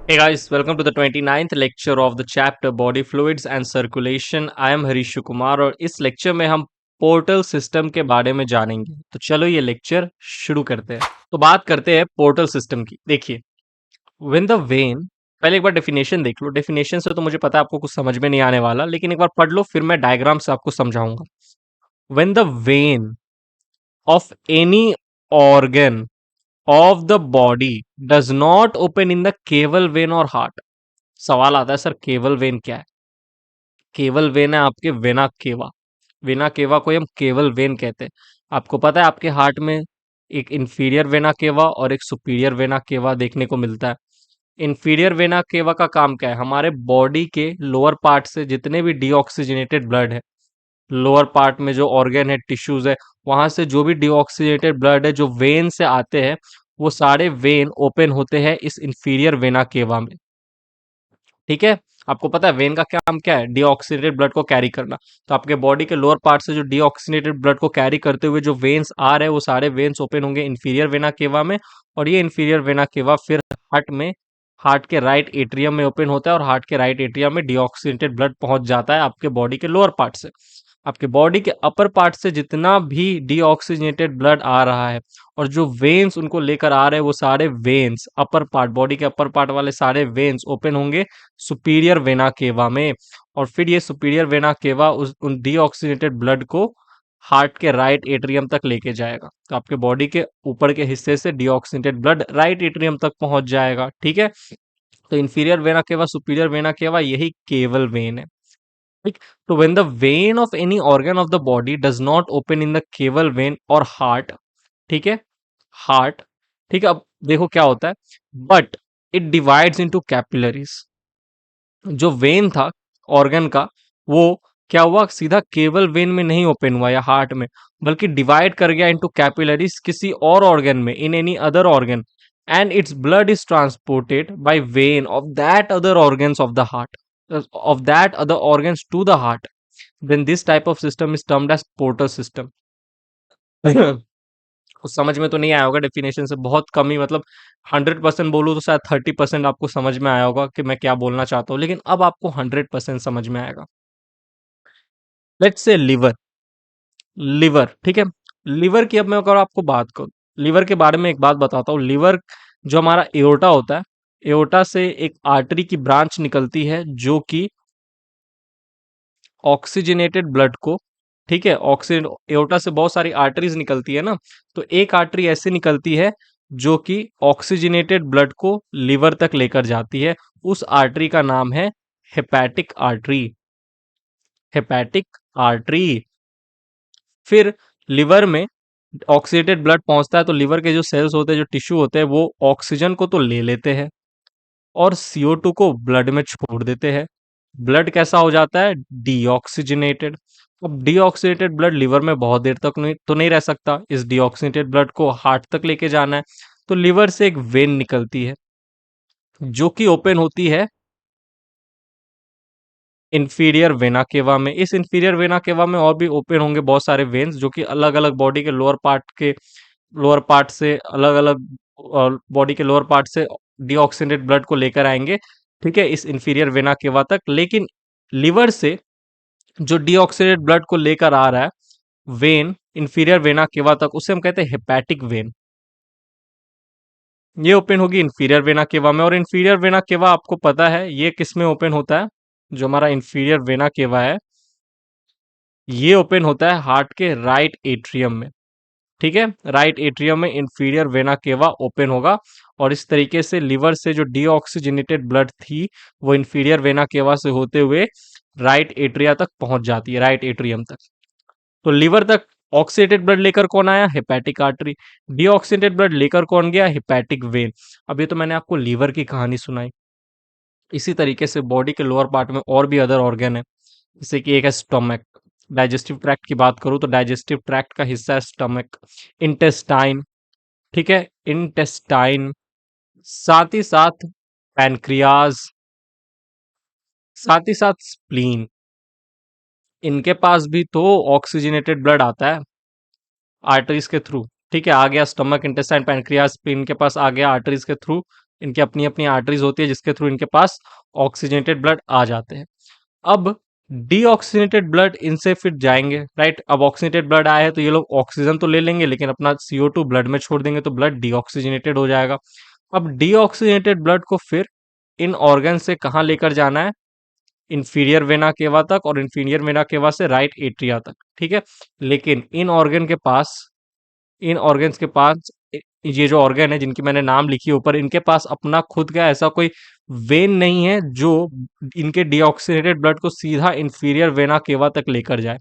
Hey guys, welcome to the 29th lecture of the chapter Body Fluids and Circulation. I am Harish Kumar और इस lecture में हम portal system के बारे में जानेंगे। तो चलो ये लेक्चर शुरू करते हैं। तो बात करते हैं पोर्टल सिस्टम की। देखिए, व्हेन द वेन, पहले एक बार डेफिनेशन देख लो। डेफिनेशन से तो मुझे पता है आपको कुछ समझ में नहीं आने वाला, लेकिन एक बार पढ़ लो, फिर मैं डायग्राम से आपको समझाऊंगा। When the vein of any organ of the body does not open in the केवल वेन और हार्ट। सवाल आता है, सर केवल वेन क्या है? केवल वेन है आपके वेना केवा। वेना केवा को हम केवल वेन कहते हैं। आपको पता है आपके हार्ट में एक इंफीरियर वेना केवा और एक सुपीरियर वेना केवा देखने को मिलता है। इंफीरियर वेना केवा का काम क्या है? हमारे बॉडी के लोअर पार्ट से जितने भी डीऑक्सीजनेटेड ब्लड है, लोअर पार्ट में जो ऑर्गन है, टिश्यूज है, वहां से जो भी डीऑक्सीजनेटेड ब्लड है जो वेन से आते हैं, वो सारे वेन ओपन होते हैं इस इंफीरियर वेना केवा में। ठीक है। आपको पता है वेन का काम क्या है? डीऑक्सीनेटेड ब्लड को कैरी करना। तो आपके बॉडी के लोअर पार्ट से जो डीऑक्सीनेटेड ब्लड को कैरी करते हुए जो वेन्स आ रहे हैं, वो सारे वेन्स ओपन होंगे इंफीरियर वेना केवा में। और ये इंफीरियर वेना केवा फिर हार्ट के राइट एट्रियम में ओपन होता है, और हार्ट के राइट एट्रियम में डीऑक्सीनेटेड ब्लड पहुंच जाता है आपके बॉडी के लोअर पार्ट से। आपके बॉडी के अपर पार्ट से जितना भी डीऑक्सीजनेटेड ब्लड आ रहा है और जो वेन्स उनको लेकर आ रहे हैं, वो सारे वेन्स अपर पार्ट, बॉडी के अपर पार्ट वाले सारे वेन्स ओपन होंगे सुपीरियर वेना केवा में। और फिर ये सुपीरियर वेना केवा उन डीऑक्सीजनेटेड ब्लड को हार्ट के राइट एट्रियम तक लेके जाएगा। तो आपके बॉडी के ऊपर के हिस्से से डीऑक्सीजनेटेड ब्लड राइट एट्रियम तक पहुंच जाएगा। ठीक है। तो inferior vena cava, superior vena cava, यही केवल वेन है। ठीक। तो when the vein of any organ of the body does not open in the केवल वेन और हार्ट, ठीक है, हार्ट, ठीक है। अब देखो क्या होता है, but it divides into capillaries. जो वेन था ऑर्गन का, वो क्या हुआ, सीधा केवल वेन में नहीं ओपन हुआ या हार्ट में, बल्कि डिवाइड कर गया इनटू कैपिलरीज किसी और ऑर्गन में, in any other organ, and its blood is transported by when of that other organs of the heart, of that other organs to the heart. Then this type of system is termed as portal system. कुछ समझ में तो नहीं आया होगा definition से, बहुत कम ही, मतलब 100% बोलूँ तो शायद 30% आपको समझ में आया होगा कि मैं क्या बोलना चाहता हूँ, लेकिन अब आपको 100% समझ में आएगा। Let's say liver. लिवर, ठीक है। लिवर की अब मैं अगर आपको बात करूँ, लिवर के बारे में एक बात बताता हूँ। लिवर, जो हमारा एओर्टा होता है, एओर्टा से एक आर्टरी की ब्रांच निकलती है जो कि ऑक्सीजनेटेड ब्लड को, ठीक है, ऑक्सीजन, एओर्टा से बहुत सारी आर्टरीज निकलती है ना, तो एक आर्टरी ऐसे निकलती है जो कि ऑक्सीजनेटेड ब्लड को लिवर तक लेकर जाती है। उस आर्टरी का नाम है हेपैटिक आर्टरी। Hepatic artery. फिर लिवर में ऑक्सीडेटेड ब्लड पहुंचता है, तो लिवर के जो सेल्स होते हैं, जो टिश्यू होते हैं, वो ऑक्सीजन को तो ले लेते हैं और CO2 को ब्लड में छोड़ देते हैं। ब्लड कैसा हो जाता है? डीऑक्सीजनेटेड। अब डीऑक्सीनेटेड ब्लड लिवर में बहुत देर तक नहीं रह सकता। इस डीऑक्सीनेटेड ब्लड को हार्ट तक लेके जाना है, तो लिवर से एक वेन निकलती है जो कि ओपन होती है इंफीरियर वेना केवा में। इस इंफीरियर वेना केवा में और भी ओपन होंगे बहुत सारे वेन्स, जो कि अलग अलग बॉडी के लोअर पार्ट से अलग अलग बॉडी के लोअर पार्ट से डीऑक्सीनेटेड ब्लड को लेकर आएंगे, ठीक है, इस इंफीरियर वेना केवा तक। लेकिन लिवर से जो डीऑक्सीनेटेड ब्लड को लेकर आ रहा है वेन इंफीरियर वेना केवा तक, उसे हम कहते हैं हेपैटिक वेन। ये ओपन होगी इंफीरियर वेना केवा में। और इंफीरियर वेना केवा आपको पता है ये किस में ओपन होता है? जो हमारा इंफीरियर वेना केवा है, ये ओपन होता है हार्ट के राइट एट्रियम में। ठीक है, राइट एट्रियम में इंफीरियर वेना केवा ओपन होगा। और इस तरीके से लिवर से जो डीऑक्सीजनेटेड ब्लड थी, वो इंफीरियर वेना केवा से होते हुए राइट एट्रिया तक पहुंच जाती है, राइट एट्रियम तक। तो लिवर तक ऑक्सीडेटेड ब्लड लेकर कौन आया? Hepatic artery. डीऑक्सीडेटेड ब्लड लेकर कौन गया? Hepatic when. अब ये तो मैंने आपको लीवर की कहानी सुनाई। इसी तरीके से बॉडी के लोअर पार्ट में और भी अदर ऑर्गन है, जैसे कि एक है स्टमक। डाइजेस्टिव ट्रैक्ट की बात करूं तो डाइजेस्टिव ट्रैक्ट का हिस्सा है स्टमक। इंटेस्टाइन, ठीक है, इंटेस्टाइन, साथ ही साथ पैनक्रियाज, साथ ही साथ स्प्लीन। इनके पास भी तो ऑक्सीजनेटेड ब्लड आता है आर्टरीज के थ्रू। ठीक है, आ गया स्टमक, इंटेस्टाइन, पैनक्रियाज, स्प्लीन के पास आ गया आर्टरीज के थ्रू इनकी अपनी अपनी आर्टरीज होती है जिसके थ्रू इनके पास ऑक्सीजनेटेड ब्लड आ जाते हैं। अब डीऑक्सीजनेटेड ब्लड इनसे फिर जाएंगे, राइट। अब ऑक्सीजनेटेड ब्लड आया है तो ये लोग ऑक्सीजन तो ले लेंगे लेकिन अपना CO2 ब्लड में छोड़ देंगे तो ब्लड डीऑक्सीजनेटेड हो जाएगा। अब डीऑक्सीजनेटेड ब्लड को फिर इन ऑर्गन से कहाँ लेकर जाना है, इंफीरियर वेना केवा तक, और इंफीरियर वेना केवा से राइट एट्रिया तक, ठीक है। लेकिन इन ऑर्गन्स के पास ये जो ऑर्गन है जिनकी मैंने नाम लिखी है ऊपर, इनके पास अपना खुद का ऐसा कोई वेन नहीं है जो इनके डीऑक्सीनेटेड ब्लड को सीधा इंफीरियर वेना केवा तक लेकर जाए।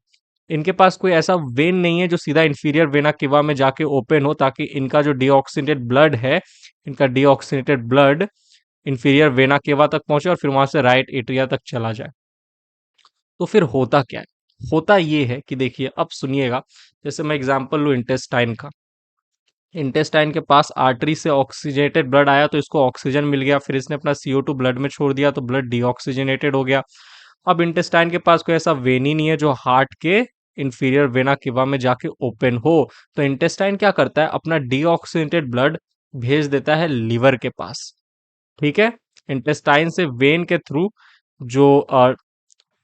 इनके पास कोई ऐसा वेन नहीं है जो सीधा इंफीरियर वेना केवा में जाके ओपन हो ताकि इनका जो डीऑक्सीनेटेड ब्लड है, इनका deoxygenated blood inferior vena cava तक पहुंचे और फिर वहां से राइट एट्रिया तक चला जाए। तो फिर होता क्या है? होता ये है कि देखिए, अब सुनिएगा। जैसे मैं एग्जांपल लूँ इंटेस्टाइन का। इंटेस्टाइन के पास आर्टरी से ऑक्सीजनेटेड ब्लड आया तो इसको ऑक्सीजन मिल गया, फिर इसने अपना CO2 ब्लड में छोड़ दिया तो ब्लड डीऑक्सीजनेटेड हो गया। अब इंटेस्टाइन के पास कोई ऐसा वेन ही नहीं है जो हार्ट के इंफीरियर वेना केवा में जाके ओपन हो। तो इंटेस्टाइन क्या करता है, अपना डीऑक्सीजनेटेड ब्लड भेज देता है लीवर के पास, ठीक है। इंटेस्टाइन से वेन के थ्रू जो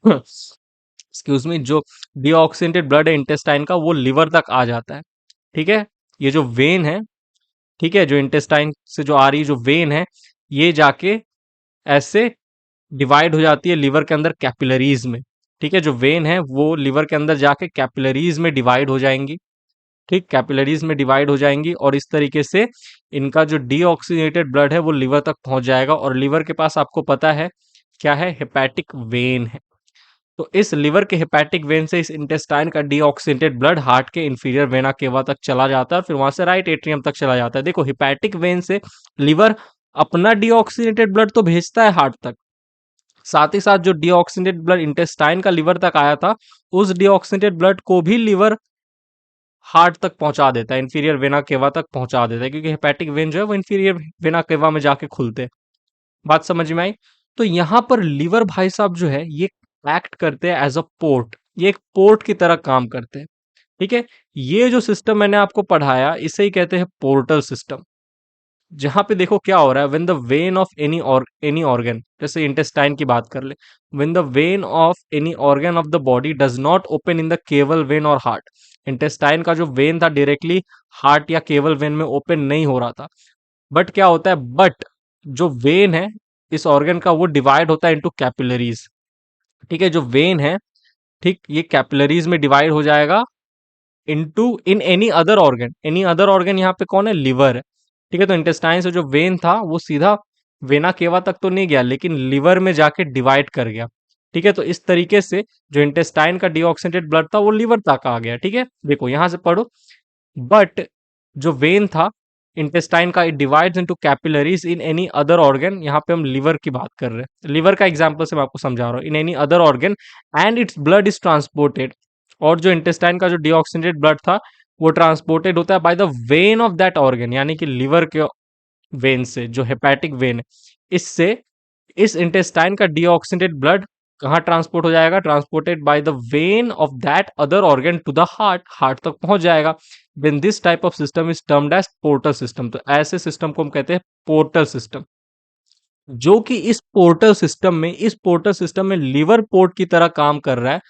एक्सक्यूज मी, जो डीऑक्सीजनेटेड ब्लड है इंटेस्टाइन का वो लिवर तक आ जाता है, ठीक है। ये जो वेन है, ठीक है, जो इंटेस्टाइन से जो आ रही जो वेन है, ये जाके ऐसे डिवाइड हो जाती है लिवर के अंदर कैपिलरीज में, ठीक है। जो वेन है वो लिवर के अंदर जाके कैपिलरीज में डिवाइड हो जाएंगी, ठीक, कैपिलरीज में डिवाइड हो जाएंगी और इस तरीके से इनका जो डीऑक्सीजनेटेड ब्लड है वो लिवर तक पहुंच जाएगा। और लिवर के पास आपको पता है क्या है, हेपेटिक वेन है। तो इस लिवर के हेपेटिक वेन से इस इंटेस्टाइन का डीऑक्सीनेटेड ब्लड हार्ट के इंफीरियर वेना केवा तक चला जाता है और फिर वहां से राइट एट्रियम तक चला जाता है। देखो, हेपेटिक वेन से लिवर अपना डीऑक्सीनेटेड ब्लड तो भेजता है हार्ट तक, साथ ही साथ जो डीऑक्सीनेटेड ब्लड इंटेस्टाइन का लिवर तक आया था उस डीऑक्सीनेटेड ब्लड को भी लिवर हार्ट तक पहुंचा देता है, इंफीरियर वेना केवा तक पहुंचा देता है, क्योंकि हेपेटिक वेन जो है वो इंफीरियर वेना केवा में जाके खुलते हैं। बात समझ में आई? तो यहां पर लिवर भाई साहब जो है ये एक्ट करते हैं एज अ पोर्ट, ये एक पोर्ट की तरह काम करते हैं, ठीक है। ये जो सिस्टम मैंने आपको पढ़ाया इसे ही कहते हैं पोर्टल सिस्टम। जहां पे देखो क्या हो रहा है, when the vein of any organ, जैसे इंटेस्टाइन की बात कर ले, when the vein of any organ of the body does not open in the केवल वेन और हार्ट। इंटेस्टाइन का जो वेन था डायरेक्टली हार्ट या केवल वेन में ओपन नहीं हो रहा था, बट क्या होता है, बट जो वेन है इस ऑर्गन का वो डिवाइड होता है इनटू कैपिलरीज, ठीक है। जो वेन है, ठीक, ये कैपिलरीज में डिवाइड हो जाएगा into in any other organ. Any other organ यहाँ पे कौन है, लिवर है, ठीक है। तो इंटेस्टाइन से जो वेन था वो सीधा वेना केवा तक तो नहीं गया लेकिन लिवर में जाके डिवाइड कर गया, ठीक है। तो इस तरीके से जो इंटेस्टाइन का डीऑक्सीनेटेड ब्लड था वो लिवर तक आ गया, ठीक है। देखो यहां से पढ़ो, बट जो वेन था इंटेस्टाइन का, it divides into capillaries in any other organ. यहाँ पे हम लिवर की बात कर रहे हैं, लिवर का एग्जांपल से मैं आपको समझा रहा हूँ, in any other organ and its blood is transported. और जो इंटेस्टाइन का जो डीऑक्सीनेटेड ब्लड था वो ट्रांसपोर्टेड होता है bye the vein of that organ, यानी कि लिवर के वेन से, जो हेपेटिक वेन है, इससे इस इंटेस्टाइन का डीऑक्सीनेटेड ब्लड कहाँ ट्रांसपोर्ट हो जाएगा, transported by the vein of that other organ to the heart, heart तक पहुंच जाएगा। When this type of system is termed as portal system. तो ऐसे सिस्टम को हम कहते हैं पोर्टल सिस्टम, जो कि इस पोर्टल सिस्टम में लिवर पोर्ट की तरह काम कर रहा है।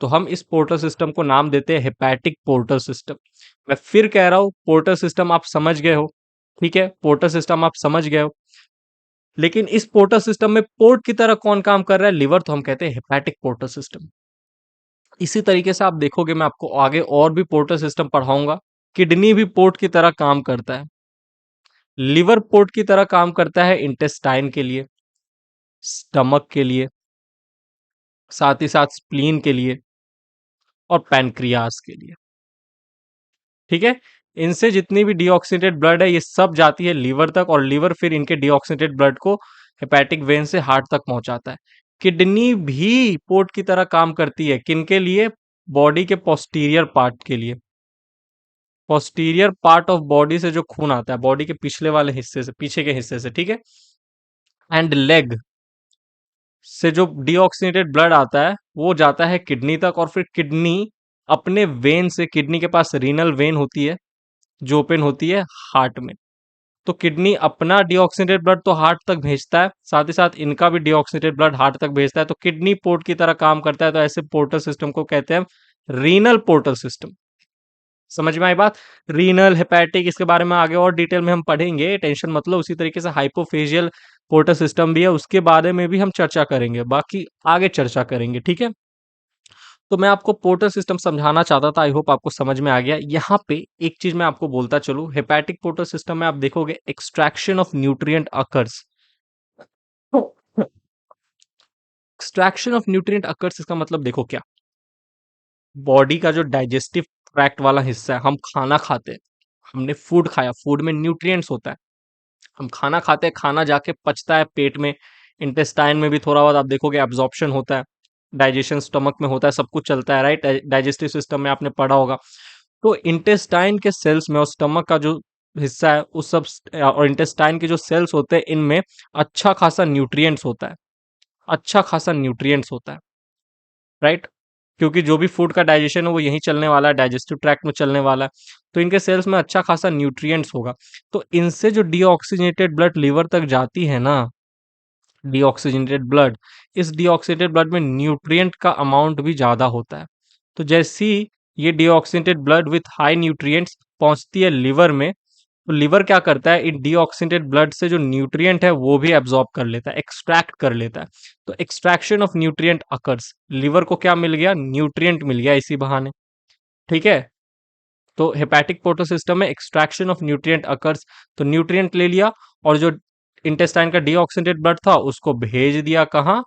तो हम इस पोर्टल सिस्टम को नाम देते हैं हेपेटिक पोर्टल सिस्टम। मैं फिर कह रहा हूं, पोर्टल सिस्टम आप समझ गए हो, ठीक है, पोर्टल सिस्टम आप समझ गए हो। लेकिन इस पोर्टल सिस्टम में पोर्ट की तरह कौन काम कर रहा है, लिवर, तो हम कहते हैं हेपेटिक पोर्टल सिस्टम। इसी तरीके से आप देखोगे मैं आपको आगे और भी पोर्टल सिस्टम पढ़ाऊंगा। किडनी भी पोर्ट की तरह काम करता है, लिवर पोर्ट की तरह काम करता है इंटेस्टाइन के लिए, स्टमक के लिए, साथ ही साथ स्प्लीन के लिए और पैनक्रियास के लिए, ठीक है। इनसे जितनी भी डीऑक्सीनेटेड ब्लड है ये सब जाती है लिवर तक और लिवर फिर इनके डीऑक्सीनेटेड ब्लड को हेपेटिक वेन से हार्ट तक पहुंचाता है। किडनी भी पोर्ट की तरह काम करती है, किनके लिए, बॉडी के पोस्टीरियर पार्ट के लिए। पोस्टीरियर पार्ट ऑफ बॉडी से जो खून आता है, बॉडी के पिछले वाले हिस्से से, पीछे के हिस्से से, ठीक है। एंड लेग से जो डीऑक्सीनेटेड ब्लड आता है वो जाता है किडनी तक और फिर किडनी अपने वेन से, किडनी के पास रीनल वेन होती है जो ओपन होती है हार्ट में, तो किडनी अपना डीऑक्सीनेटेड ब्लड तो हार्ट तक भेजता है, साथ ही साथ इनका भी डीऑक्सीनेटेड ब्लड हार्ट तक भेजता है, तो किडनी पोर्ट की तरह काम करता है। तो ऐसे पोर्टल सिस्टम को कहते हैं रीनल पोर्टल सिस्टम। समझ में आई बात? रीनल, हेपेटिक, इसके बारे में आगे और डिटेल में हम पढ़ेंगे, टेंशन मत लो। उसी तरीके से हाइपोफेजियल पोर्टल सिस्टम भी है, उसके बारे में भी हम चर्चा करेंगे, बाकी आगे चर्चा करेंगे, ठीक है। तो मैं आपको पोर्टल सिस्टम समझाना चाहता था, आई होप आपको समझ में आ गया। यहाँ पे एक चीज मैं आपको बोलता चलूं, हेपेटिक पोर्टल सिस्टम में आप देखोगे extraction of nutrient occurs. Extraction of nutrient occurs इसका मतलब देखो क्या, बॉडी का जो डाइजेस्टिव ट्रैक्ट वाला हिस्सा है, हम खाना खाते हैं, हमने फूड खाया, फूड में न्यूट्रिएंट्स होता है, हम खाना खाते हैं, खाना जाके पचता है पेट में, इंटेस्टाइन में भी थोड़ा बहुत आप देखोगे एब्जॉर्प्शन होता है, डाइजेशन स्टमक में होता है, सब कुछ चलता है, राइट। डाइजेस्टिव सिस्टम में आपने पढ़ा होगा। तो इंटेस्टाइन के सेल्स में और स्टमक का जो हिस्सा है उस सब और इंटेस्टाइन के जो सेल्स होते हैं इनमें अच्छा खासा न्यूट्रिएंट्स होता है, अच्छा खासा न्यूट्रिएंट्स होता है, राइट। क्योंकि जो भी फूड का डाइजेशन है वो यहीं चलने वाला है, डाइजेस्टिव ट्रैक्ट में चलने वाला है, तो इनके सेल्स में अच्छा खासा न्यूट्रिएंट्स होगा। तो इनसे जो डीऑक्सीजनेटेड ब्लड लीवर तक जाती है ना, डीऑक्सीजनेटेड ब्लड, इस डीऑक्सीजनेटेड ब्लड में न्यूट्रिएंट का अमाउंट भी ज़्यादा होता है। तो जैसे ही ये deoxygenated blood with high nutrients पहुंचती है लिवर में, तो लिवर क्या करता है, इन डीऑक्सीजनेटेड ब्लड से जो न्यूट्रिएंट है वो भी एब्जॉर्ब कर लेता है, एक्सट्रैक्ट कर लेता है। तो extraction of nutrient occurs, liver को क्या मिल गया, न्यूट्रिएंट मिल गया इसी बहाने, ठीक है। तो हेपेटिक पोर्टल सिस्टम में एक्सट्रैक्शन ऑफ न्यूट्रिएंट अकर्स, तो न्यूट्रिएंट ले लिया और जो इंटेस्टाइन का डीऑक्सीजनेटेड ब्लड था उसको भेज दिया कहाँ,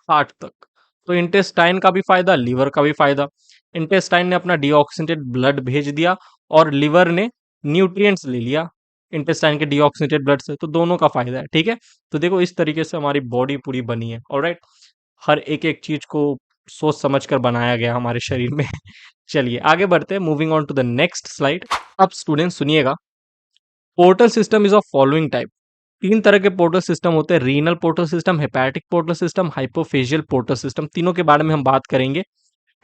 हार्ट तक। तो इंटेस्टाइन का भी फायदा, लिवर का भी फायदा। इंटेस्टाइन ने अपना डीऑक्सीनेटेड ब्लड भेज दिया और लिवर ने न्यूट्रिएंट्स ले लिया इंटेस्टाइन के डीऑक्सीनेटेड ब्लड से, तो दोनों का फायदा है, ठीक है। तो देखो इस तरीके से हमारी बॉडी पूरी बनी है, ऑलराइट। हर एक एक चीज को सोच समझ कर बनाया गया हमारे शरीर में। चलिए आगे बढ़ते हैं, moving on to the next slide. अब स्टूडेंट सुनिएगा, portal system is of following type. तीन तरह के पोर्टल सिस्टम होते हैं, renal portal system, hepatic portal system, hypophyseal portal system. तीनों के बारे में हम बात करेंगे।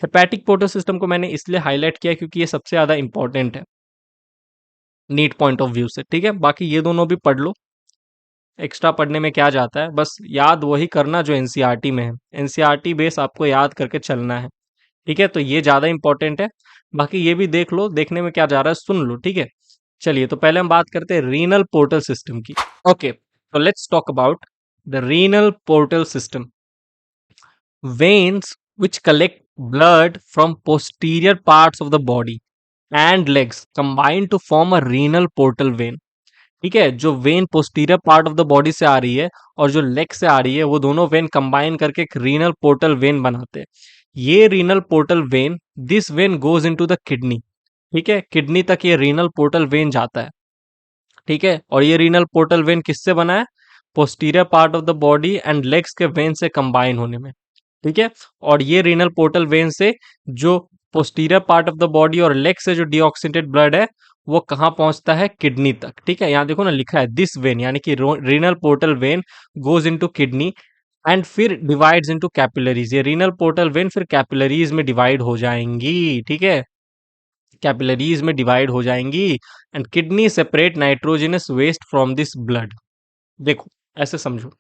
हेपेटिक पोर्टल सिस्टम को मैंने इसलिए हाईलाइट किया क्योंकि ये सबसे ज्यादा इंपॉर्टेंट है नीट पॉइंट ऑफ व्यू से, ठीक है। बाकी ये दोनों भी पढ़ लो, एक्स्ट्रा पढ़ने में क्या जाता है, बस याद वही करना जो एनसीईआरटी में है, एनसीईआरटी बेस आपको याद करके चलना है, ठीक है। तो ये ज्यादा इंपॉर्टेंट है, बाकी ये भी देख लो, देखने में क्या जा रहा है सुन लो, ठीक है। चलिए तो पहले हम बात करते हैं रीनल पोर्टल सिस्टम की। ओके, तो let's talk about the renal portal system. Veins which collect blood from posterior parts of the body and legs combine to form a renal portal vein। ठीक है, जो when posterior part of the body से आ रही है और जो leg से आ रही है, वो दोनों वेन कंबाइन करके एक रीनल पोर्टल वेन बनाते हैं। ये renal portal when, this when goes into the kidney. ठीक है, किडनी तक ये रीनल पोर्टल वेन जाता है, ठीक है। और ये रीनल पोर्टल वेन किससे बना है, posterior part of the body and legs के वेन से कंबाइन होने में, ठीक है। और ये रीनल पोर्टल वेन से जो posterior part of the body और लेग से जो डीऑक्सीनेटेड ब्लड है वो कहाँ पहुंचता है, किडनी तक, ठीक है। यहाँ देखो ना लिखा है दिस वेन, यानी कि renal portal vein goes into kidney and फिर डिवाइड्स इनटू कैपिलरीज। ये रीनल पोर्टल वेन फिर कैपिलरीज में डिवाइड हो जाएंगी, ठीक है, कैपिलरीज में डिवाइड हो जाएंगी and kidney separate nitrogenous waste from this blood. देखो ऐसे समझो,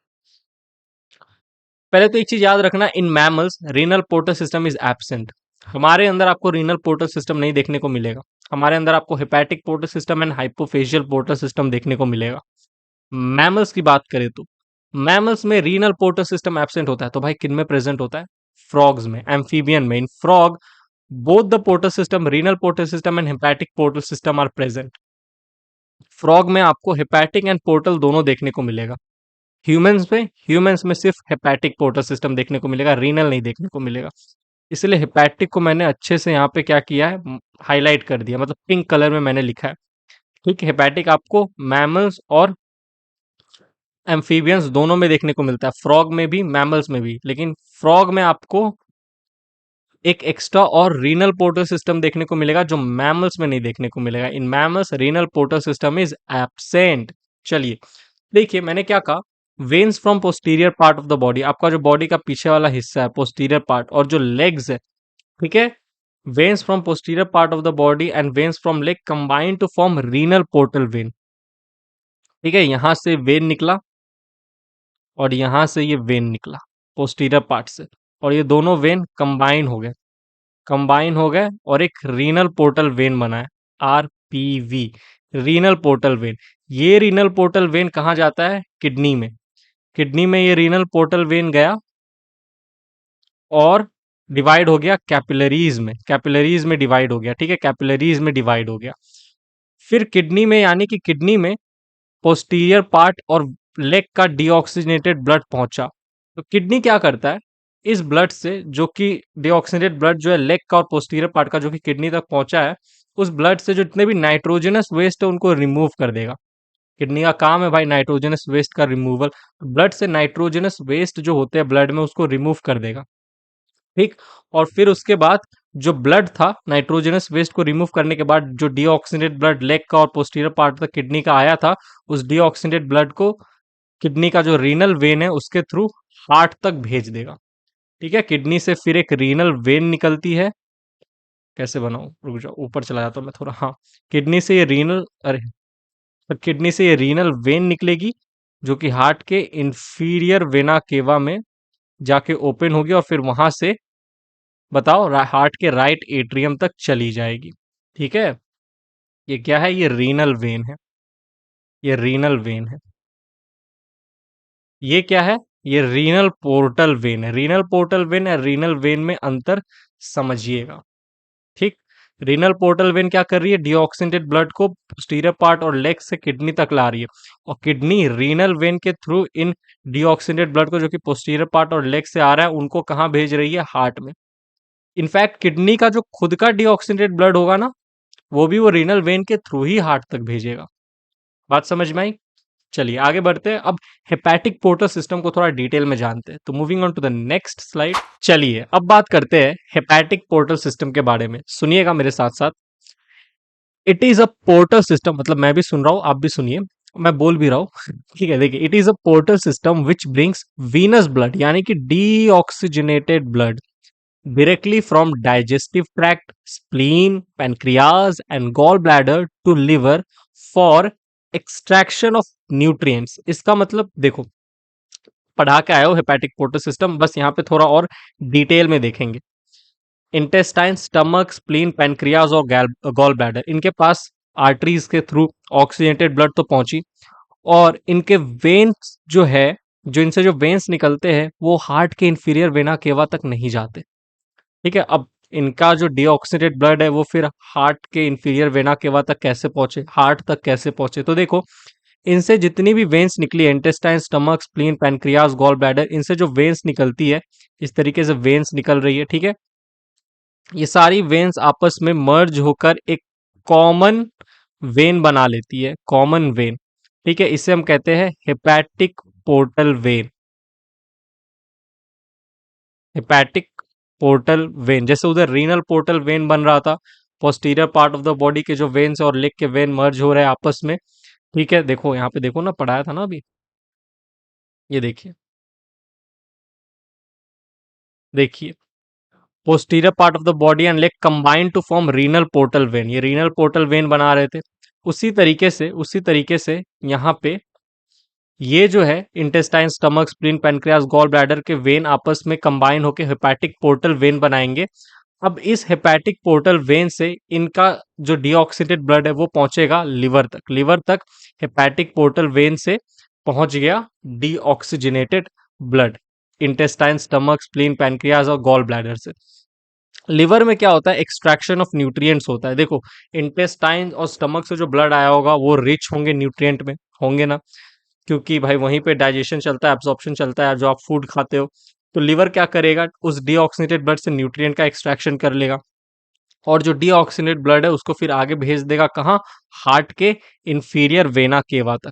पहले तो एक चीज याद रखना, in mammals renal portal system is absent. हमारे अंदर आपको रीनल पोर्टल सिस्टम नहीं देखने को मिलेगा, हमारे अंदर आपको hepatic portal system and hypophyseal portal system देखने को मिलेगा। मैमल्स की बात करें तो मैमल्स में रीनल पोर्टल सिस्टम एब्सेंट होता है, तो भाई किन में प्रेजेंट होता है, फ्रॉग्स में, एम्फीबियन में। In frog both the portal system, renal portal system and hepatic portal system are present. Frog में आपको हेपेटिक एंड पोर्टल दोनों देखने को मिलेगा। ह्यूमंस में सिर्फ हेपेटिक पोर्टल सिस्टम देखने को मिलेगा, रीनल नहीं देखने को मिलेगा। इसलिए हेपेटिक को मैंने अच्छे से यहाँ पे क्या किया है, हाईलाइट कर दिया, मतलब पिंक कलर में मैंने लिखा है, ठीक। हेपेटिक आपको मैमल्स और एम्फीबियंस दोनों में देखने को मिलता है, फ्रॉग में भी मैमल्स में भी, लेकिन फ्रॉग में आपको एक एक्स्ट्रा और रीनल पोर्टल सिस्टम देखने को मिलेगा जो मैमल्स में नहीं देखने को मिलेगा। इन mammals renal portal system is absent. चलिए देखिए मैंने क्या कहा, veins from posterior part of the body, आपका जो बॉडी का पीछे वाला हिस्सा है पोस्टीरियर पार्ट, और जो लेग्स है, ठीक है, veins from posterior part of the body and veins from leg combine to form renal portal vein. ठीक है, यहां से वेन निकला और यहां से ये वेन निकला पोस्टीरियर पार्ट से, और ये दोनों वेन कंबाइन हो गए और एक रीनल पोर्टल वेन बना है, आरपीवी, रीनल पोर्टल वेन। ये रीनल पोर्टल वेन कहाँ जाता है? किडनी में। किडनी में ये रीनल पोर्टल वेन गया और डिवाइड हो गया कैपिलरीज में डिवाइड हो गया। ठीक है, कैपिलरीज में डिवाइड हो गया। फिर किडनी में, यानी कि किडनी में पोस्टीरियर पार्ट और लेग का डीऑक्सीजनेटेड ब्लड पहुंचा। तो किडनी क्या करता है, इस ब्लड से, जो कि डीऑक्सीजनेटेड ब्लड जो है लेग का और पोस्टीरियर पार्ट का जो कि किडनी तक पहुंचा है, उस ब्लड से जो जितने भी नाइट्रोजनस वेस्ट है उनको रिमूव कर देगा। किडनी का काम है भाई नाइट्रोजनस वेस्ट का रिमूवल। ब्लड से नाइट्रोजनस वेस्ट जो होते हैं ब्लड में उसको रिमूव कर देगा। ठीक। और फिर उसके बाद जो ब्लड था, नाइट्रोजनस वेस्ट को रिमूव करने के बाद जो डीऑक्सीनेटेड ब्लड लेग का और पोस्टीरियर पार्ट तक किडनी का आया था, उस डीऑक्सीनेटेड ब्लड को किडनी का जो रीनल वेन है उसके थ्रू हार्ट तक भेज देगा। ठीक है, किडनी से फिर एक रीनल वेन निकलती है। कैसे बनाऊं, रुक जाओ, ऊपर चला जाता हूं मैं थोड़ा। हाँ, किडनी से ये रीनल अरे तो किडनी से ये रीनल वेन निकलेगी, जो कि हार्ट के इंफीरियर वेना केवा में जाके ओपन होगी और फिर वहां से, बताओ, हार्ट के राइट एट्रियम तक चली जाएगी। ठीक है, ये क्या है? ये रीनल वेन है। ये रीनल वेन है। ये क्या है? ये रीनल पोर्टल वेन है। रीनल पोर्टल वेन या रीनल वेन में अंतर समझिएगा। ठीक। रीनल पोर्टल वेन क्या कर रही है? डीऑक्सीनेटेड ब्लड को पोस्टीरियर पार्ट और लेग से किडनी तक ला रही है, और किडनी रीनल वेन के थ्रू इन डीऑक्सीनेटेड ब्लड को, जो कि पोस्टीरियर पार्ट और लेग से आ रहा है, उनको कहाँ भेज रही है? हार्ट में। इनफैक्ट किडनी का जो खुद का डीऑक्सीनेटेड ब्लड होगा ना, वो भी वो रीनल वेन के थ्रू ही हार्ट तक भेजेगा। बात समझ में आई? चलिए आगे बढ़ते हैं। अब हेपैटिक पोर्टल सिस्टम को थोड़ा डिटेल में जानते हैं, तो moving on to the next slide. चलिए अब बात करते हैं हेपैटिक पोर्टल सिस्टम के बारे में। सुनिएगा मेरे साथ साथ। It is a portal system, मतलब मैं भी सुन रहा हूं, आप भी सुनिए, मैं बोल भी रहा हूं। ठीक है, देखिए, it is a portal system which brings venous blood, यानी कि deoxygenated blood, directly from digestive tract, spleen, pancreas, and gallbladder to liver for extraction of nutrients। इसका मतलब देखो, पढ़ा के आए हो हेपेटिक पोर्टल सिस्टम, बस यहाँ पे थोड़ा और डिटेल में देखेंगे। इंटेस्टाइन, स्टमक, स्प्लीन, पैनक्रियाज और गॉल ब्लैडर, इनके पास आर्टरीज के थ्रू ऑक्सीजनेटेड ब्लड तो पहुंची, और इनके वेन्स जो है, जो इनसे जो वेन्स निकलते हैं, वो हार्ट के इंफीरियर वेना केवा तक नहीं जाते। ठीक है, अब इनका जो डीऑक्सीडेटेड ब्लड है वो फिर हार्ट के इंफीरियर वेना केवा तक कैसे पहुंचे, हार्ट तक कैसे पहुंचे? तो देखो, इनसे जितनी भी वेन्स निकली है, intestine, stomach, spleen, pancreas, gall bladder, इनसे जो वेन्स निकलती है, इस तरीके से वेन्स निकल रही है। ठीक है, ये सारी वेन्स आपस में मर्ज होकर एक कॉमन वेन बना लेती है, कॉमन वेन। ठीक है, इसे हम कहते हैं hepatic portal vein. Hepatic portal vein, जैसे उधर रीनल पोर्टल वेन बन रहा था, posterior part of the body के जो वेन्स और लेग के वेन मर्ज हो रहे हैं आपस में। ठीक है, देखो यहाँ पे, देखो ना, पढ़ाया था ना अभी, ये देखिए, देखिए, posterior part of the body and leg combine to form renal portal vein, ये रीनल पोर्टल वेन बना रहे थे। उसी तरीके से यहाँ पे ये जो है intestine, stomach, spleen, pancreas, gall bladder के वेन आपस में कंबाइन होकर हेपैटिक पोर्टल वेन बनाएंगे। अब इस हेपैटिक पोर्टल वेन से इनका जो डीऑक्सीडेटेड ब्लड है वो पहुंचेगा लिवर तक। लिवर तक हेपैटिक पोर्टल वेन से पहुंच गया deoxygenated blood intestine, stomach, spleen, pancreas और गॉल ब्लैडर से। लिवर में क्या होता है? एक्सट्रैक्शन ऑफ न्यूट्रिएंट्स होता है। देखो, इंटेस्टाइन और स्टमक से जो ब्लड आया होगा वो रिच होंगे न्यूट्रिएंट में, होंगे ना, क्योंकि भाई वहीं पे डाइजेशन चलता है, एब्जॉर्प्शन चलता है, जो आप फूड खाते हो। तो लिवर क्या करेगा? उस डीऑक्सीनेटेड ब्लड से न्यूट्रिएंट का एक्सट्रैक्शन कर लेगा, और जो डीऑक्सीनेटेड ब्लड है उसको फिर आगे भेज देगा कहाँ? हार्ट के इंफीरियर वेना केवा तक।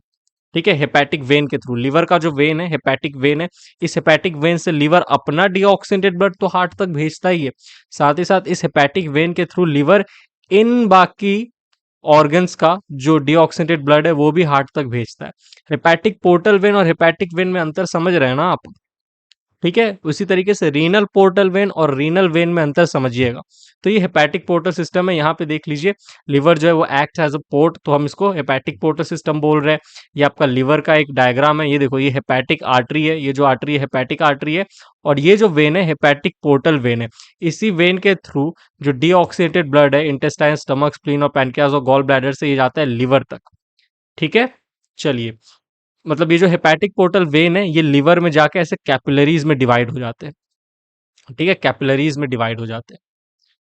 ठीक है, हेपैटिक वेन के थ्रू। लिवर का जो वेन है, हेपैटिक वेन है, इस हेपैटिक वेन से लिवर अपना डीऑक्सीनेटेड ब्लड तो हार्ट तक भेजता ही है, साथ ही साथ इस हेपैटिक वेन के थ्रू लिवर इन बाकी ऑर्गन्स का जो डीऑक्सीनेटेड ब्लड है वो भी हार्ट तक भेजता है। हेपैटिक पोर्टल वेन और हेपैटिक वेन में अंतर समझ रहे हैं ना आप? ठीक है, उसी तरीके से रीनल पोर्टल वेन और रीनल वेन में अंतर समझिएगा। तो ये हेपेटिक पोर्टल सिस्टम है, यहाँ पे देख लीजिए लिवर जो है वो एक्ट एज अ पोर्ट, तो हम इसको हेपेटिक पोर्टल सिस्टम बोल रहे हैं। ये आपका लिवर का एक डायग्राम है, ये देखो ये हेपेटिक आर्टरी है, ये जो आर्टरी है हेपेटिक आर्टरी है, और ये जो वेन है हेपेटिक पोर्टल वेन है। इसी वेन के थ्रू जो डीऑक्सीनेटेड ब्लड है इंटेस्टाइन, स्टमक, स्प्लीन और पैनक्रियाज और गॉल ब्लैडर से ये जाता है लिवर तक। ठीक है, चलिए, मतलब ये जो हेपेटिक पोर्टल वेन है ये लिवर में जाके ऐसे कैपिलरीज में डिवाइड हो जाते हैं। ठीक है, कैपिलरीज में डिवाइड हो जाते हैं।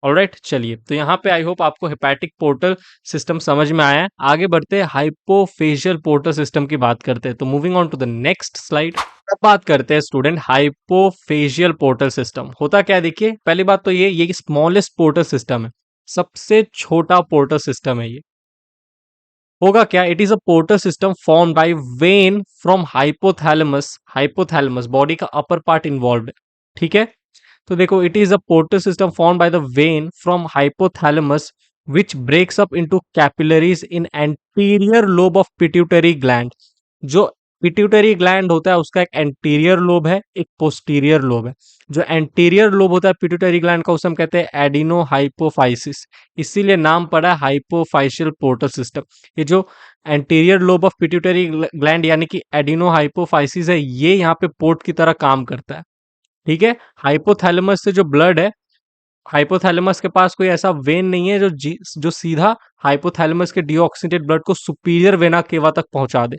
ऑलराइट, चलिए, तो यहाँ पे आई होप आपको हेपेटिक पोर्टल सिस्टम समझ में आया है। आगे बढ़ते हैं, हाइपोफेशियल पोर्टल सिस्टम की बात करते हैं। तो moving on to the next slide, अब बात करते हैं स्टूडेंट हाइपोफेशियल पोर्टल सिस्टम। होता क्या है, देखिए पहली बात तो ये स्मॉलेस्ट पोर्टल सिस्टम है, सबसे छोटा पोर्टल सिस्टम है ये। होगा क्या, it is a portal system form by vein from hypothalamus, hypothalamus body का अपर पार्ट इन्वॉल्व है। ठीक है, तो देखो it is a portal system form by the vein from hypothalamus which breaks up into capillaries in anterior lobe of pituitary gland. जो pituitary gland होता है उसका एक एंटीरियर लोब है, एक पोस्टीरियर लोब है। जो एंटीरियर लोब होता है पिट्यूटरी ग्लैंड का उसे हम कहते हैं एडिनो हाइपोफाइसिस, इसीलिए नाम पड़ा है हाइपोफाइशियल पोर्टल सिस्टम। ये जो anterior lobe of pituitary gland यानी कि एडिनो हाइपोफाइसिस है, ये यहाँ पे पोर्ट की तरह काम करता है। ठीक है, हाइपोथैलेमस से जो ब्लड है, हाइपोथैलेमस के पास कोई ऐसा वेन नहीं है जो सीधा हाइपोथैलेमस के डीऑक्सीनेटेड ब्लड को सुपीरियर वेना केवा तक पहुंचा दे।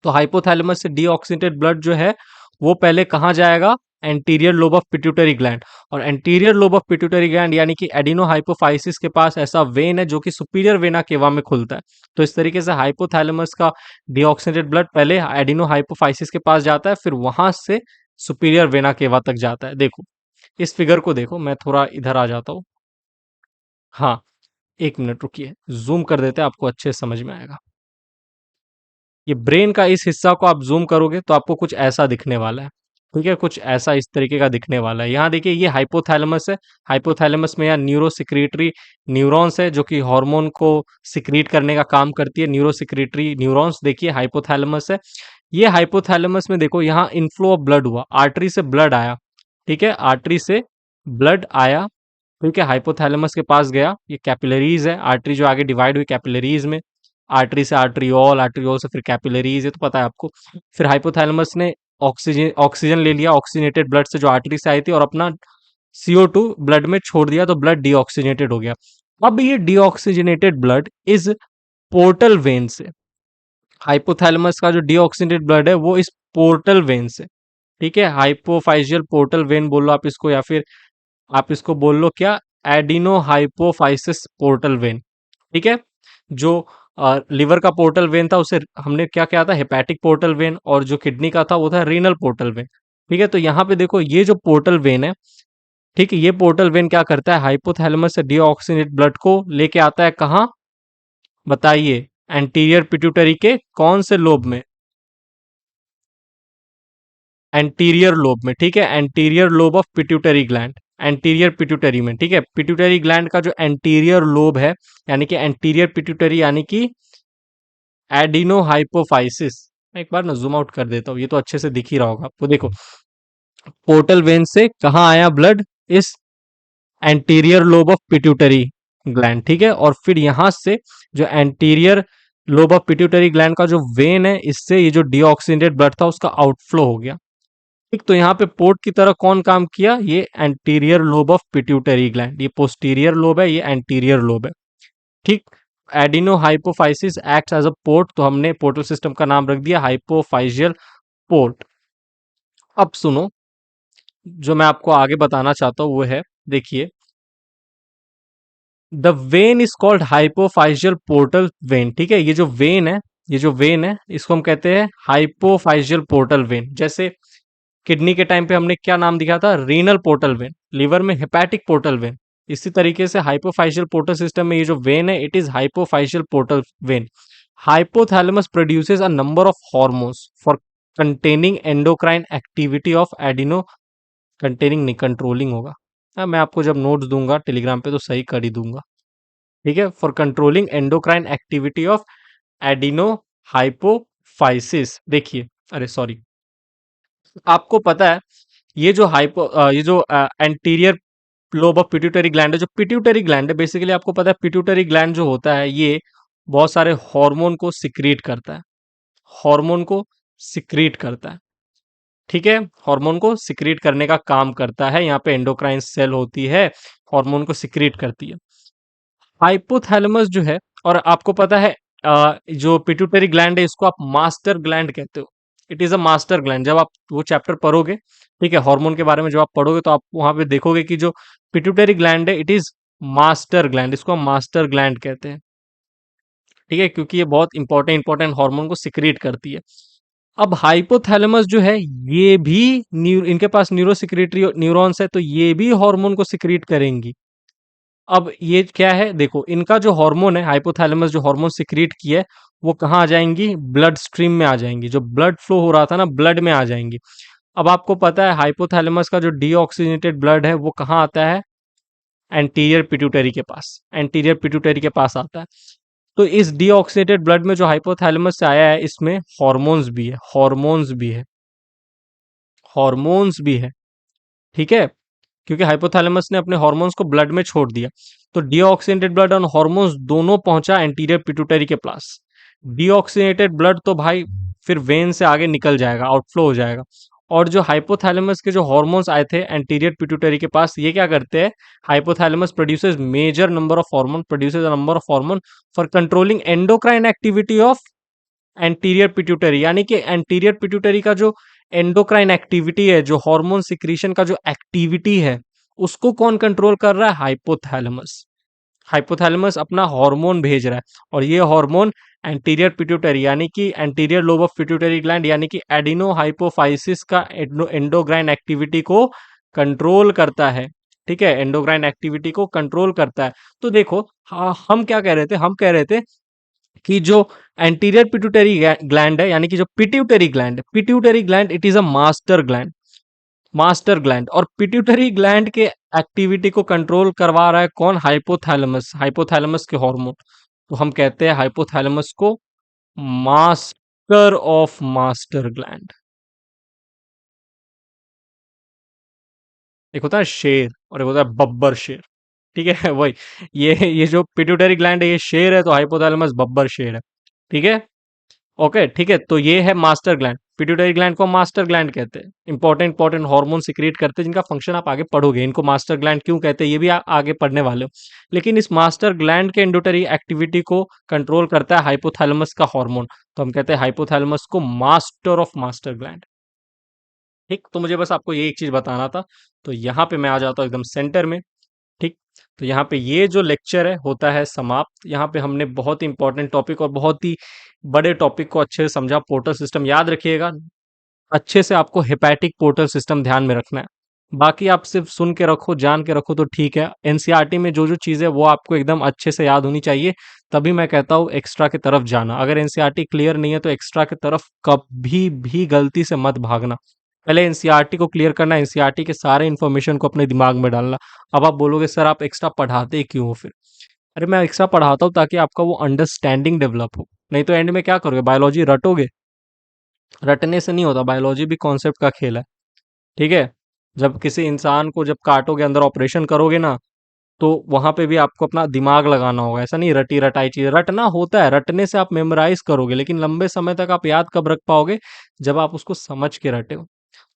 तो हाइपोथैलेमस से डीऑक्सीनेटेड ब्लड जो है वो पहले कहाँ जाएगा, anterior lobe of pituitary gland. और anterior lobe of pituitary gland यानी कि एडिनो हाइपोफाइसिस के पास ऐसा वेन है जो कि सुपीरियर वेना केवा में खुलता है। तो इस तरीके से हाइपोथैलेमस का डीऑक्सीनेटेड ब्लड पहले एडिनो हाइपोफाइसिस के पास जाता है, फिर वहां से सुपीरियर वेना केवा तक जाता है। देखो इस फिगर को देखो, मैं थोड़ा इधर आ जाता हूँ। हाँ, एक मिनट रुकिए, जूम कर देते हैं, आपको अच्छे से समझ में आएगा। ये ब्रेन का इस हिस्सा को आप जूम करोगे तो आपको कुछ ऐसा दिखने वाला है। ठीक है, कुछ ऐसा इस तरीके का दिखने वाला है। यहाँ देखिए ये हाइपोथैलेमस है, हाइपोथैलेमस में यहाँ न्यूरो सिक्रीटरी न्यूरॉन्स है जो कि हार्मोन को सिक्रीट करने का काम करती है। न्यूरो सिक्रीटरी न्यूरॉन्स देखिए हाइपोथैलेमस है। ये हाइपोथैलेमस में देखो यहाँ इनफ्लो ऑफ ब्लड हुआ, आर्टरी से ब्लड आया। ठीक है, आर्टरी से ब्लड आया, ठीक है, हाइपोथैलेमस के पास गया, ये कैपिलरीज है, आर्टरी जो आगे डिवाइड हुई कैपिलरीज में, आर्टरी से आर्टरियोल, आर्टरियोल से फिर कैपिलरीज, ये तो पता है आपको। फिर हाइपोथैलेमस ने ऑक्सीजन ऑक्सीजन ले लिया ऑक्सीजनेटेड ब्लड से जो आर्टरी से आई थी, और अपना CO2 ब्लड में छोड़ दिया, तो ब्लड डीऑक्सीजनेटेड हो गया। अब ये डीऑक्सीजनेटेड ब्लड इस पोर्टल वेन से, हाइपोथैलेमस का जो डीऑक्सीजनेटेड ब्लड है वो इस पोर्टल वेन से, ठीक है, हाइपोफाइजियल पोर्टल वेन बोल लो आप इसको, या फिर आप इसको बोल लो क्या, एडिनो हाइपोफाइसिस पोर्टल वेन। ठीक है, जो लिवर का पोर्टल वेन था उसे हमने क्या किया था, हेपेटिक पोर्टल वेन, और जो किडनी का था वो था रीनल पोर्टल वेन। ठीक है, तो यहाँ पे देखो ये जो पोर्टल वेन है, ठीक है, ये पोर्टल वेन क्या करता है, हाइपोथैलेमस से डीऑक्सीनेट ब्लड को लेके आता है कहाँ, बताइए, एंटीरियर पिट्यूटरी के कौन से लोब में, एंटीरियर लोब में। ठीक है, anterior lobe of pituitary gland, anterior pituitary में। ठीक है, पिट्यूटरी ग्लैंड का जो एंटीरियर लोब है, यानी कि एंटीरियर पिट्यूटरी यानी कि एडिनो हाइपोफाइसिस। मैं एक बार ना जूम आउट कर देता हूँ, ये तो अच्छे से दिख ही रहा होगा आपको। देखो पोर्टल वेन से कहाँ आया ब्लड, इस anterior lobe of pituitary gland. ठीक है, और फिर यहां से जो anterior lobe of pituitary gland का जो वेन है, इससे ये जो डीऑक्सीनेटेड ब्लड था उसका आउटफ्लो हो गया। ठीक, तो यहाँ पे पोर्ट की तरह कौन काम किया, ये anterior lobe of pituitary gland. ये पोस्टीरियर लोब है, ये एंटीरियर लोब है। ठीक, adeno hypophysis act as a port, तो हमने पोर्टल सिस्टम का नाम रख दिया हाइपोफाइजियल पोर्ट। अब सुनो, जो मैं आपको आगे बताना चाहता हूं वो है, देखिए, the vein is called hypophyseal portal vein. ठीक है, ये जो वेन है, ये जो वेन है इसको हम कहते हैं हाइपोफाइजियल पोर्टल वेन। जैसे किडनी के टाइम पे हमने क्या नाम दिया था, रीनल पोर्टल वेन, लिवर में हेपेटिक पोर्टल वेन। इसी तरीके से हाइपोफाइशियल पोर्टल सिस्टम में ये जो वेन है, it is hypophysial portal vein. Hypothalamus produces a number of hormones for containing endocrine activity of adeno, containing नहीं, कंट्रोलिंग होगा। हाँ, मैं आपको जब नोट्स दूंगा टेलीग्राम पे तो सही कर ही दूंगा। ठीक है, for controlling endocrine activity of adeno hypophysis. देखिए, अरे सॉरी, आपको पता है ये जो anterior lobe of pituitary gland है, जो पिट्यूटरी ग्लैंड है, बेसिकली आपको पता है पिट्यूटरी ग्लैंड जो होता है ये बहुत सारे हार्मोन को सिक्रीट करता है। हार्मोन को सिक्रीट करता है, ठीक है, हार्मोन को सिक्रीट करने का काम करता है। यहाँ पे एंडोक्राइन सेल होती है, हार्मोन को सिक्रीट करती है। हाइपोथैलेमस जो है, और आपको पता है जो पिट्यूटरी ग्लैंड है इसको आप मास्टर ग्लैंड कहते हो। It is a master gland. जब आप वो चैप्टर पढ़ोगे, ठीक है, हार्मोन के बारे में जब आप पढ़ोगे तो आप वहां पे देखोगे कि जो पिट्यूटरी ग्लैंड है इट इज मास्टर ग्लैंड, इसको हम मास्टर ग्लैंड कहते हैं, ठीक है, क्योंकि ये बहुत इंपॉर्टेंट हार्मोन को सिक्रीट करती है। अब हाइपोथैलेमस जो है ये भी इनके पास न्यूरो सिक्रेटरी न्यूरॉन्स है, तो ये भी हार्मोन को सिक्रीट करेंगी। अब ये क्या है, देखो इनका जो हार्मोन है, हाइपोथैलेमस जो हार्मोन सिक्रीट की है वो कहाँ आ जाएंगी, ब्लड स्ट्रीम में आ जाएंगी। जो ब्लड फ्लो हो रहा था ना, ब्लड में आ जाएंगी। अब आपको पता है हाइपोथैलेमस का जो डीऑक्सीजनेटेड ब्लड है वो कहाँ आता है, एंटीरियर पिट्यूटरी के पास, एंटीरियर पिट्यूटरी के पास आता है। तो इस डीऑक्सीजनेटेड ब्लड में जो हाइपोथैलेमस से आया है इसमें हॉर्मोन्स भी है, हॉर्मोन्स भी है, हॉर्मोन्स भी है, ठीक है, क्योंकि हाइपोथैलेमस ने अपने हॉर्मोन्स को ब्लड में छोड़ दिया। तो डीऑक्सीनेटेड ब्लड और हॉर्मोन्स दोनों पहुंचा एंटीरियर पिट्यूटरी के पास। डीऑक्सीनेटेड ब्लड तो भाई फिर वेन से आगे निकल जाएगा, आउटफ्लो हो जाएगा। और जो हाइपोथैलेमस के जो हॉर्मोन्स आए थे एंटीरियर पिट्यूटरी के पास, ये क्या करते हैं, hypothalamus produces major number of hormone, produces a number of hormone for controlling endocrine activity of anterior pituitary. यानी कि एंटीरियर पिट्यूटरी का जो एंडोक्राइन एक्टिविटी है, जो हार्मोन सिक्रीशन का जो एक्टिविटी है, उसको कौन कंट्रोल कर रहा है, हाइपोथैलेमस। हाइपोथैलेमस अपना हार्मोन भेज रहा है, और ये हार्मोन एंटीरियर पिट्यूटरी यानी कि anterior lobe of pituitary gland यानी कि एडिनो हाइपोफाइसिस का एंडोक्राइन एक्टिविटी को कंट्रोल करता है, ठीक है, एंडोक्राइन एक्टिविटी को कंट्रोल करता है। तो देखो हम क्या कह रहे थे, हम कह रहे थे कि जो एंटीरियर पिट्यूटरी ग्लैंड है, यानी कि जो पिट्यूटरी ग्लैंड है, pituitary gland it is a master gland, master gland. और पिट्यूटरी ग्लैंड के एक्टिविटी को कंट्रोल करवा रहा है कौन, हाइपोथैलेमस, हाइपोथैलेमस के हार्मोन। तो हम कहते हैं हाइपोथैलेमस को मास्टर ऑफ मास्टर ग्लैंड। एक होता है शेर और एक होता है बब्बर शेर, ठीक है वही, ये जो पिट्यूटरी ग्लैंड है ये शेर है, तो हाइपोथैलेमस बब्बर शेर है, ठीक है, ओके, ठीक है। तो ये है मास्टर ग्लैंड, पिट्यूटरी ग्लैंड को मास्टर ग्लैंड कहते हैं। इंपॉर्टेंट हार्मोन सिक्रिएट करते हैं जिनका फंक्शन आप आगे पढ़ोगे। इनको मास्टर ग्लैंड क्यों कहते हैं ये भी आगे पढ़ने वाले हो। लेकिन इस मास्टर ग्लैंड के एंडोटरी एक्टिविटी को कंट्रोल करता है हाइपोथैलेमस का हार्मोन, तो हम कहते हैं हाइपोथैलेमस को मास्टर ऑफ मास्टर ग्लैंड। ठीक, तो मुझे बस आपको ये एक चीज बताना था। तो यहाँ पे मैं आ जाता हूँ एकदम सेंटर में, ठीक। तो यहाँ पे ये जो लेक्चर है होता है समाप्त। यहाँ पे हमने बहुत ही इंपॉर्टेंट टॉपिक और बहुत ही बड़े टॉपिक को अच्छे से समझा। पोर्टल सिस्टम याद रखिएगा, अच्छे से आपको हेपैटिक पोर्टल सिस्टम ध्यान में रखना है। बाकी आप सिर्फ सुन के रखो, जान के रखो तो ठीक है। एनसीईआरटी में जो जो चीज़ें वो आपको एकदम अच्छे से याद होनी चाहिए, तभी मैं कहता हूँ एक्स्ट्रा की तरफ जाना। अगर एनसीईआरटी क्लियर नहीं है तो एक्स्ट्रा की तरफ कभी भी गलती से मत भागना। पहले एनसीईआरटी को क्लियर करना, एनसीईआरटी के सारे इन्फॉर्मेशन को अपने दिमाग में डालना। अब आप बोलोगे सर आप एक्स्ट्रा पढ़ाते क्यों हो फिर? अरे मैं एक्स्ट्रा पढ़ाता हूँ ताकि आपका वो अंडरस्टैंडिंग डेवलप हो। नहीं तो एंड में क्या करोगे, बायोलॉजी रटोगे? रटने से नहीं होता, बायोलॉजी भी कॉन्सेप्ट का खेल है, ठीक है। जब किसी इंसान को जब काटोगे, अंदर ऑपरेशन करोगे ना, तो वहां पे भी आपको अपना दिमाग लगाना होगा। ऐसा नहीं रटी रटाई चीज, रटना होता है, रटने से आप मेमोराइज करोगे, लेकिन लंबे समय तक आप याद कब रख पाओगे, जब आप उसको समझ के रटे हो।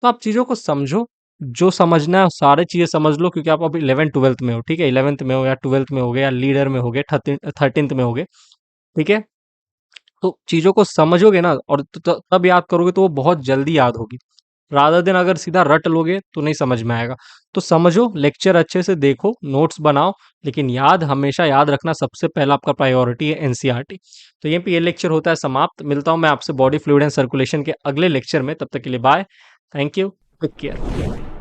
तो आप चीजों को समझो, जो समझना है सारे चीजें समझ लो, क्योंकि आप अभी 11th 12th में हो, ठीक है, 11th में हो या 12th में हो गए या लीडर में हो गए, 13th में हो गए, ठीक है। तो चीजों को समझोगे ना और तब याद करोगे तो वो बहुत जल्दी याद होगी। रादर देन अगर सीधा रट लोगे तो नहीं समझ में आएगा। तो समझो, लेक्चर अच्छे से देखो, नोट्स बनाओ, लेकिन याद हमेशा याद रखना, सबसे पहला आपका प्रायोरिटी है एनसीईआरटी। तो यहीं पे ये लेक्चर होता है समाप्त। मिलता हूं मैं आपसे बॉडी फ्लूइड एंड सर्कुलेशन के अगले लेक्चर में, तब तक के लिए bye, thank you, take care.